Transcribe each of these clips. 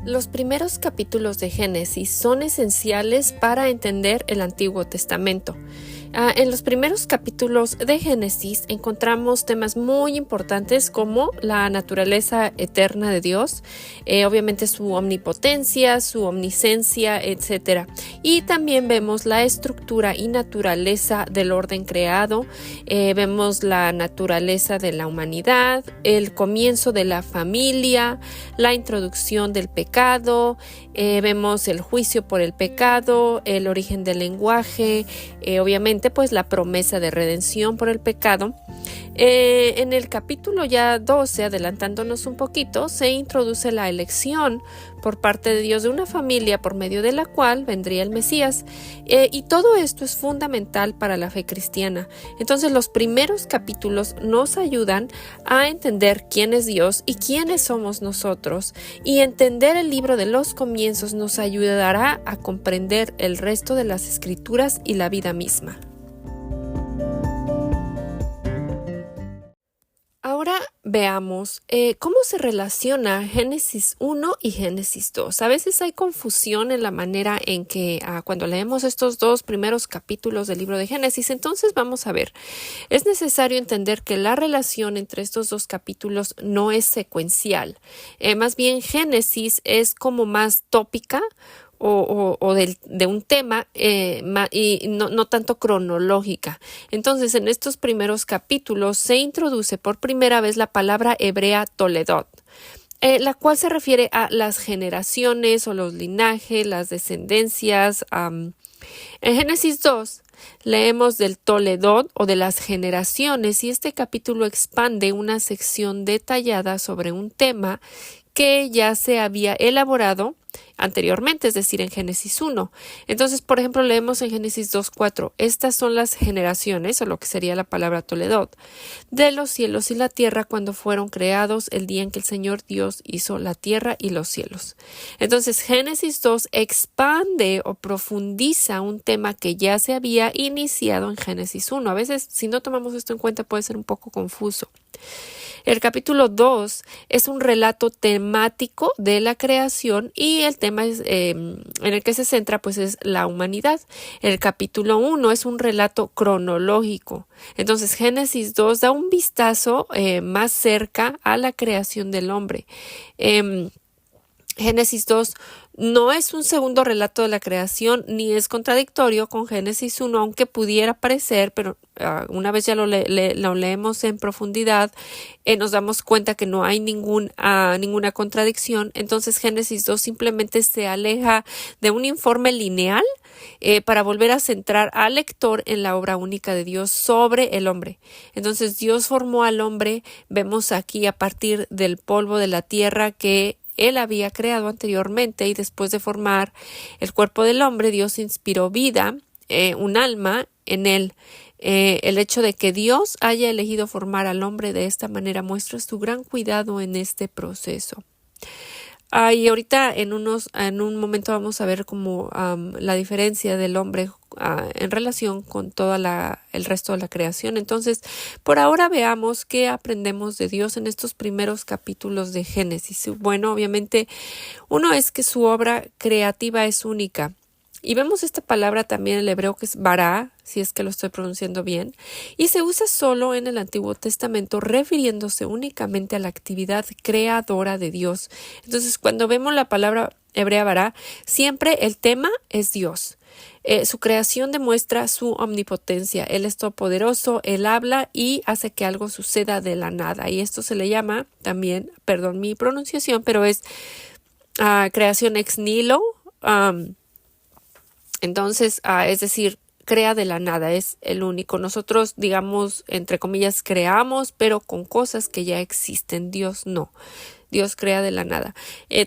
Los primeros capítulos de Génesis son esenciales para entender el Antiguo Testamento. En los primeros capítulos de Génesis encontramos temas muy importantes como la naturaleza eterna de Dios, obviamente su omnipotencia, su omnisciencia, etc. Y también vemos la estructura y naturaleza del orden creado, vemos la naturaleza de la humanidad, el comienzo de la familia, la introducción del pecado, vemos el juicio por el pecado, el origen del lenguaje, obviamente pues la promesa de redención por el pecado. En el capítulo ya 12, adelantándonos un poquito, se introduce la elección por parte de Dios de una familia por medio de la cual vendría el Mesías, y todo esto es fundamental para la fe cristiana. Entonces los primeros capítulos nos ayudan a entender quién es Dios y quiénes somos nosotros, y entender el libro de los comienzos nos ayudará a comprender el resto de las escrituras y la vida misma. Ahora veamos cómo se relaciona Génesis 1 y Génesis 2. A veces hay confusión en la manera en que cuando leemos estos dos primeros capítulos del libro de Génesis, entonces vamos a ver. Es necesario entender que la relación entre estos dos capítulos no es secuencial. Más bien Génesis es como más tópica de un tema y no tanto cronológica. Entonces, en estos primeros capítulos se introduce por primera vez la palabra hebrea Toledot, la cual se refiere a las generaciones o los linajes, las descendencias. En Génesis 2 leemos del Toledot o de las generaciones, y este capítulo expande una sección detallada sobre un tema que ya se había elaborado anteriormente, es decir, en Génesis 1. Entonces, por ejemplo, leemos en Génesis 2:4, estas son las generaciones, o lo que sería la palabra Toledot, de los cielos y la tierra cuando fueron creados el día en que el Señor Dios hizo la tierra y los cielos. Entonces, Génesis 2 expande o profundiza un tema que ya se había iniciado en Génesis 1. A veces, si no tomamos esto en cuenta, puede ser un poco confuso. El capítulo 2 es un relato temático de la creación y el tema en el que se centra pues es la humanidad. El capítulo 1 es un relato cronológico. Entonces Génesis 2 da un vistazo más cerca a la creación del hombre. Génesis 2 no es un segundo relato de la creación ni es contradictorio con Génesis 1, aunque pudiera parecer, pero una vez ya lo leemos en profundidad, nos damos cuenta que no hay ninguna contradicción. Entonces Génesis 2 simplemente se aleja de un informe lineal para volver a centrar al lector en la obra única de Dios sobre el hombre. Entonces Dios formó al hombre, vemos aquí a partir del polvo de la tierra que Él había creado anteriormente, y después de formar el cuerpo del hombre, Dios inspiró vida, un alma en él. El hecho de que Dios haya elegido formar al hombre de esta manera muestra su gran cuidado en este proceso. Y ahorita en un momento vamos a ver como la diferencia del hombre en relación con el resto de la creación. Entonces, por ahora veamos qué aprendemos de Dios en estos primeros capítulos de Génesis. Bueno, obviamente, uno es que su obra creativa es única. Y vemos esta palabra también en el hebreo que es bara, si es que lo estoy pronunciando bien, y se usa solo en el Antiguo Testamento refiriéndose únicamente a la actividad creadora de Dios. Entonces, cuando vemos la palabra hebrea bara, siempre el tema es Dios. Su creación demuestra su omnipotencia. Él es todopoderoso, Él habla y hace que algo suceda de la nada. Y esto se le llama también, perdón mi pronunciación, pero es creación ex nihilo. Entonces, es decir, crea de la nada, es el único. Nosotros, digamos, entre comillas, creamos, pero con cosas que ya existen. Dios no. Dios crea de la nada.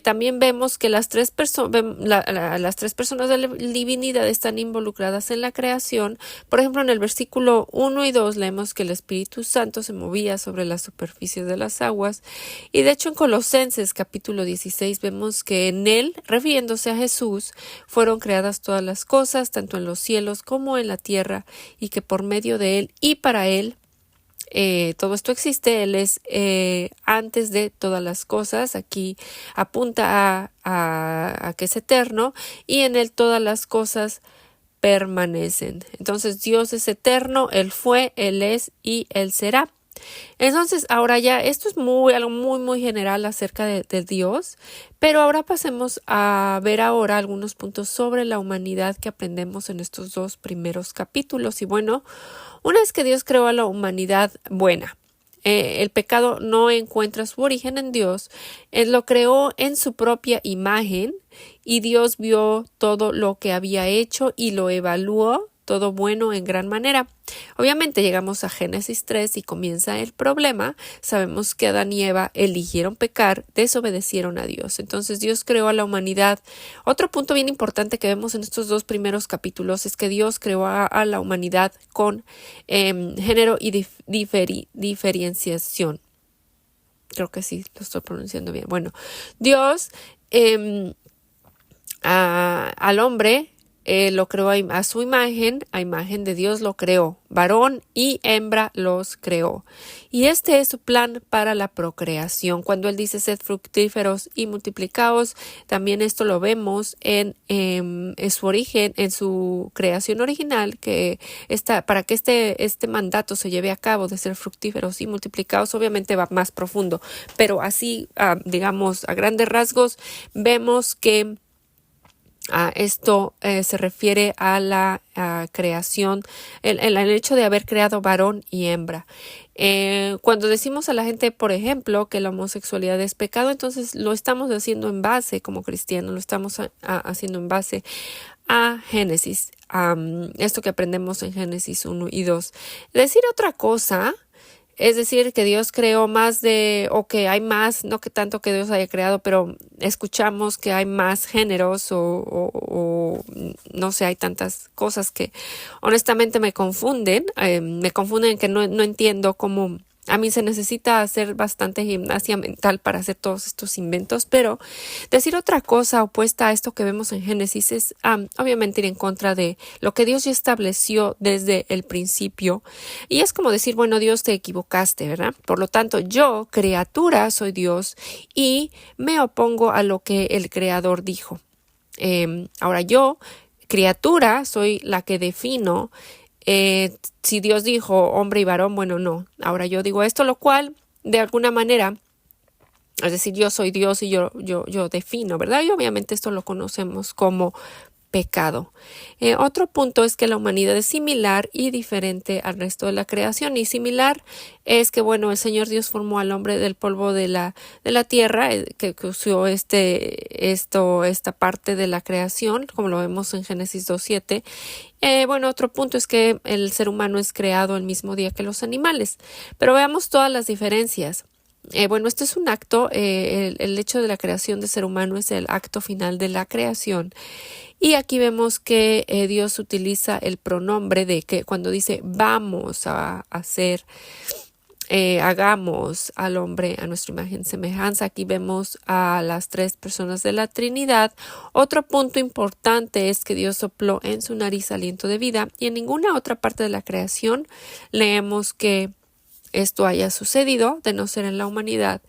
También vemos que las tres personas de la divinidad están involucradas en la creación. Por ejemplo, en el versículo 1 y 2 leemos que el Espíritu Santo se movía sobre la superficie de las aguas. Y de hecho en Colosenses capítulo 16 vemos que en él, refiriéndose a Jesús, fueron creadas todas las cosas, tanto en los cielos como en la tierra, y que por medio de él y para él todo esto existe. Él es antes de todas las cosas. Aquí apunta a que es eterno y en él todas las cosas permanecen. Entonces Dios es eterno, Él fue, Él es y Él será. Entonces, ahora ya, esto es algo muy general acerca de Dios, pero ahora pasemos a ver ahora algunos puntos sobre la humanidad que aprendemos en estos dos primeros capítulos. Y bueno, una vez que Dios creó a la humanidad buena, el pecado no encuentra su origen en Dios, Él lo creó en su propia imagen y Dios vio todo lo que había hecho y lo evaluó todo bueno en gran manera. Obviamente llegamos a Génesis 3 y comienza el problema. Sabemos que Adán y Eva eligieron pecar, desobedecieron a Dios. Entonces Dios creó a la humanidad. Otro punto bien importante que vemos en estos dos primeros capítulos es que Dios creó a la humanidad con género y diferenciación. Creo que sí, lo estoy pronunciando bien. Bueno, Dios al hombre lo creó a su imagen, a imagen de Dios lo creó, varón y hembra los creó. Y este es su plan para la procreación. Cuando Él dice sed fructíferos y multiplicaos, también esto lo vemos en su origen, en su creación original, que para que este mandato se lleve a cabo de ser fructíferos y multiplicaos, obviamente va más profundo, pero así, digamos, a grandes rasgos, vemos que esto se refiere a la creación, el hecho de haber creado varón y hembra. Cuando decimos a la gente, por ejemplo, que la homosexualidad es pecado, entonces lo estamos haciendo en base, como cristianos, lo estamos haciendo en base a Génesis, esto que aprendemos en Génesis 1 y 2. Decir otra cosa, es decir, que Dios creó o que hay más, no que tanto que Dios haya creado, pero escuchamos que hay más géneros o no sé, hay tantas cosas que honestamente me confunden que no entiendo cómo. A mí se necesita hacer bastante gimnasia mental para hacer todos estos inventos, pero decir otra cosa opuesta a esto que vemos en Génesis es obviamente ir en contra de lo que Dios ya estableció desde el principio. Y es como decir, bueno, Dios, te equivocaste, ¿verdad? Por lo tanto, yo, criatura, soy Dios y me opongo a lo que el Creador dijo. Ahora yo, criatura, soy la que defino si Dios dijo hombre y varón, bueno, no. Ahora yo digo esto, lo cual, de alguna manera, es decir, yo soy Dios y yo defino, ¿verdad? Y obviamente esto lo conocemos como pecado. Otro punto es que la humanidad es similar y diferente al resto de la creación. Y similar es que, bueno, el Señor Dios formó al hombre del polvo de la tierra, que usó esta parte de la creación, como lo vemos en Génesis 2:7. Bueno, otro punto es que el ser humano es creado el mismo día que los animales. Pero veamos todas las diferencias. Bueno, este es un acto, el hecho de la creación de ser humano es el acto final de la creación. Y aquí vemos que Dios utiliza el pronombre de que cuando dice vamos a hacer, hagamos al hombre a nuestra imagen y semejanza. Aquí vemos a las tres personas de la Trinidad. Otro punto importante es que Dios sopló en su nariz aliento de vida y en ninguna otra parte de la creación leemos que esto haya sucedido, de no ser en la humanidad.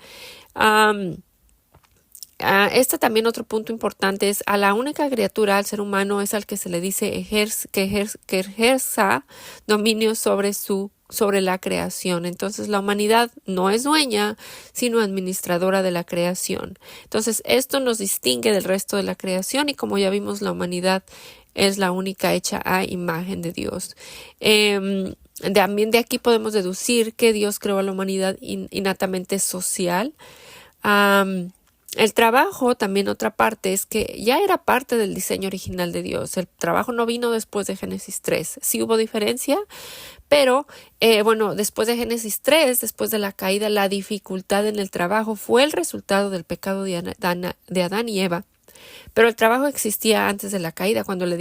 También otro punto importante es a la única criatura, al ser humano, es al que se le dice que ejerza dominio sobre la creación. Entonces la humanidad no es dueña, sino administradora de la creación. Entonces esto nos distingue del resto de la creación y como ya vimos, la humanidad es la única hecha a imagen de Dios. También de aquí podemos deducir que Dios creó a la humanidad innatamente social. El trabajo, también otra parte, es que ya era parte del diseño original de Dios. El trabajo no vino después de Génesis 3. Sí hubo diferencia, pero bueno, después de Génesis 3, después de la caída, la dificultad en el trabajo fue el resultado del pecado de Adán y Eva. Pero el trabajo existía antes de la caída, cuando les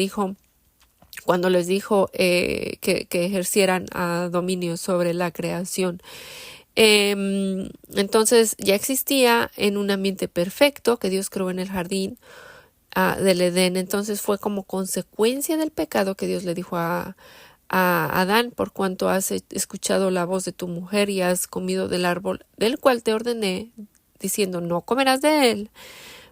dijo que ejercieran dominio sobre la creación. Entonces ya existía en un ambiente perfecto que Dios creó en el jardín del Edén. Entonces fue como consecuencia del pecado que Dios le dijo a a Adán, por cuanto has escuchado la voz de tu mujer y has comido del árbol del cual te ordené, diciendo no comerás de él.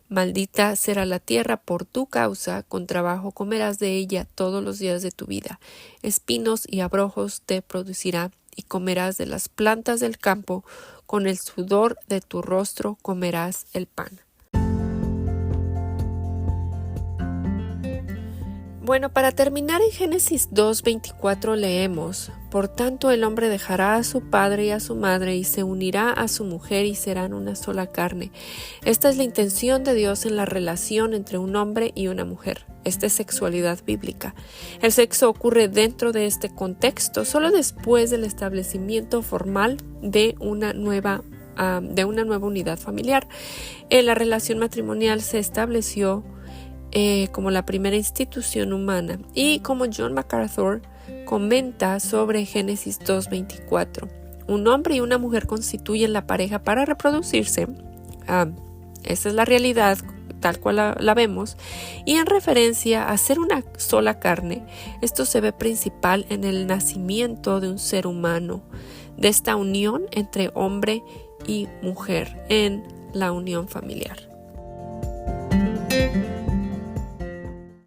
Maldita será la tierra por tu causa, con trabajo comerás de ella todos los días de tu vida. Espinos y abrojos te producirá, y comerás de las plantas del campo, con el sudor de tu rostro comerás el pan. Bueno, para terminar en Génesis 2:24 leemos: Por tanto el hombre dejará a su padre y a su madre y se unirá a su mujer y serán una sola carne. Esta es la intención de Dios en la relación entre un hombre y una mujer. Esta es sexualidad bíblica. El sexo ocurre dentro de este contexto solo después del establecimiento formal de una nueva unidad familiar. La relación matrimonial se estableció como la primera institución humana, y como John MacArthur comenta sobre Génesis 2:24, un hombre y una mujer constituyen la pareja para reproducirse. Esa es la realidad tal cual la vemos, y en referencia a ser una sola carne, esto se ve principal en el nacimiento de un ser humano, de esta unión entre hombre y mujer en la unión familiar.